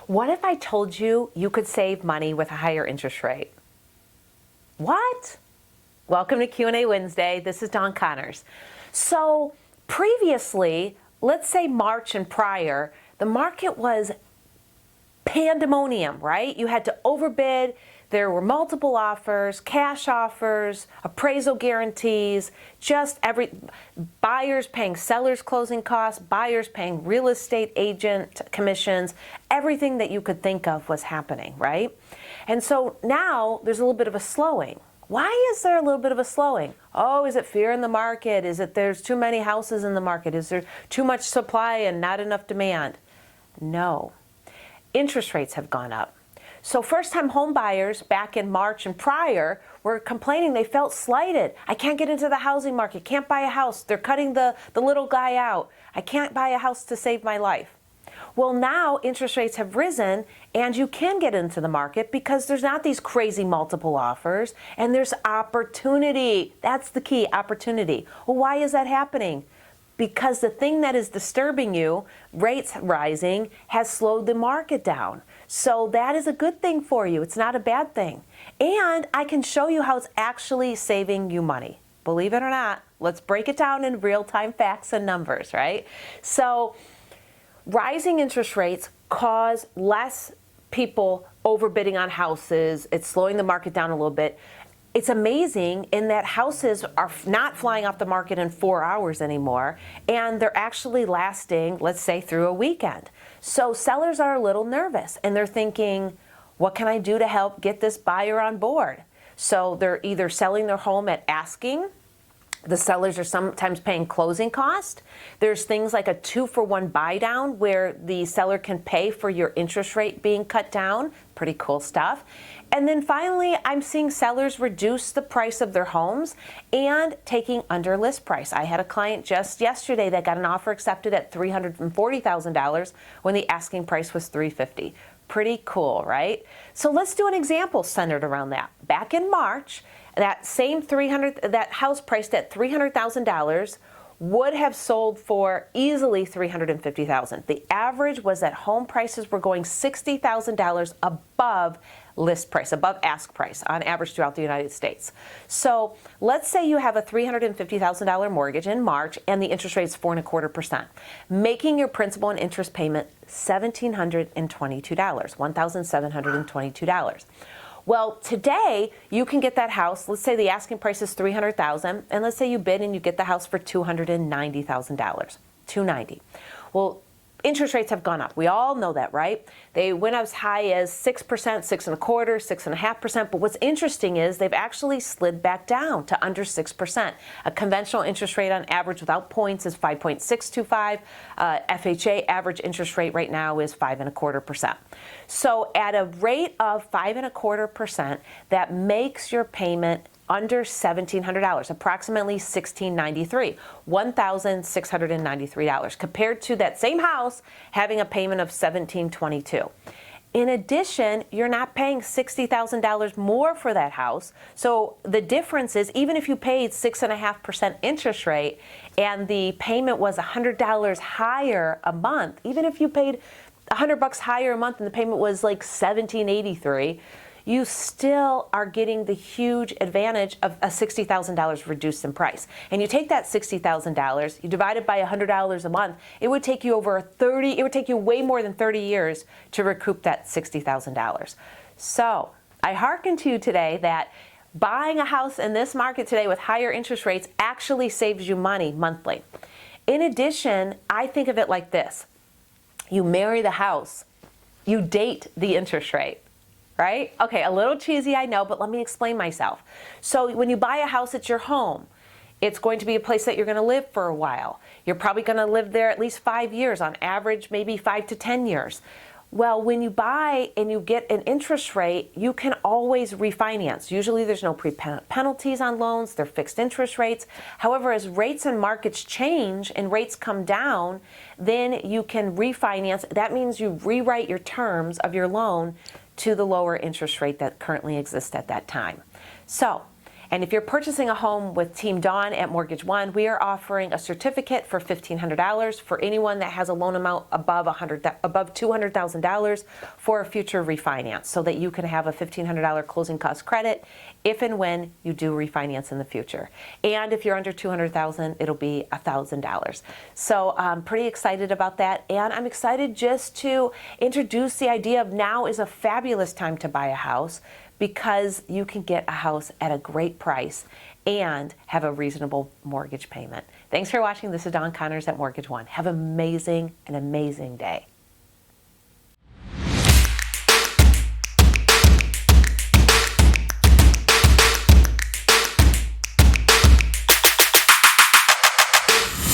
What if I told you you could save money with a higher interest rate? What? Welcome to Q&A Wednesday. This is Dawn Connors. So previously, let's say March and prior, the market was pandemonium, right? You had to overbid. There were multiple offers, cash offers, appraisal guarantees, just buyers paying sellers' closing costs, buyers paying real estate agent commissions, everything that you could think of was happening, right? And so now there's a little bit of a slowing. Why is there a little bit of a slowing? Oh, is it fear in the market? Is it there's too many houses in the market? Is there too much supply and not enough demand? No. Interest rates have gone up. So first-time home buyers back in March and prior were complaining they felt slighted. I can't get into the housing market, can't buy a house. They're cutting the little guy out. I can't buy a house to save my life. Well, now interest rates have risen and you can get into the market because there's not these crazy multiple offers and there's opportunity. That's the key, opportunity. Well, why is that happening? Because the thing that is disturbing you, rates rising, has slowed the market down. So that is a good thing for you. It's not a bad thing. And I can show you how it's actually saving you money. Believe it or not, let's break it down in real-time facts and numbers, right? So rising interest rates cause less people overbidding on houses. It's slowing the market down a little bit. It's amazing in that houses are not flying off the market in 4 hours anymore, and they're actually lasting, let's say, through a weekend. So sellers are a little nervous, and they're thinking, what can I do to help get this buyer on board? So they're either selling their home at asking. The sellers are sometimes paying closing cost. There's things like a 2-for-1 buy down where the seller can pay for your interest rate being cut down. Pretty cool stuff. And then finally, I'm seeing sellers reduce the price of their homes and taking under list price. I had a client just yesterday that got an offer accepted at $340,000 when the asking price was $350,000. Pretty cool, right? So let's do an example centered around that. Back in March, that house priced at $300,000 would have sold for easily $350,000. The average was that home prices were going $60,000 above list price, above ask price on average throughout the United States. So let's say you have a $350,000 mortgage in March and the interest rate is 4.25%, making your principal and interest payment $1,722, $1,722. Well, today you can get that house. Let's say the asking price is $300,000, and let's say you bid and you get the house for $290,000, $290,000. Well, interest rates have gone up. We all know that, right? They went as high as 6%, 6.25%, 6.5%. But what's interesting is they've actually slid back down to under 6%. A conventional interest rate on average without points is 5.625. FHA average interest rate right now is 5.25%. So at a rate of 5.25%, that makes your payment under $1,700, approximately $1,693, $1,693, compared to that same house having a payment of $1,722. In addition, you're not paying $60,000 more for that house. So the difference is, even if you paid 6.5% interest rate and the payment was $100 higher a month, even if you paid $100 higher a month and the payment was like $1,783, you still are getting the huge advantage of a $60,000 reduced in price. And you take that $60,000, you divide it by $100 a month, it would take you way more than 30 years to recoup that $60,000. So I hearken to you today that buying a house in this market today with higher interest rates actually saves you money monthly. In addition, I think of it like this. You marry the house, you date the interest rate. Right? Okay, a little cheesy, I know, but let me explain myself. So when you buy a house, it's your home. It's going to be a place that you're going to live for a while. You're probably going to live there at least 5 years, on average, maybe 5 to 10 years. Well, when you buy and you get an interest rate, you can always refinance. Usually there's no penalties on loans, they're fixed interest rates. However, as rates and markets change and rates come down, then you can refinance. That means you rewrite your terms of your loan to the lower interest rate that currently exists at that time. So And if you're purchasing a home with Team Dawn at Mortgage One, we are offering a certificate for $1,500 for anyone that has a loan amount above $200,000 for a future refinance, so that you can have a $1,500 closing cost credit if and when you do refinance in the future. And if you're under $200,000, it'll be $1,000. So I'm pretty excited about that, and I'm excited just to introduce the idea of now is a fabulous time to buy a house, because you can get a house at a great price and have a reasonable mortgage payment. Thanks for watching. This is Dawn Connors at Mortgage One. Have an amazing day.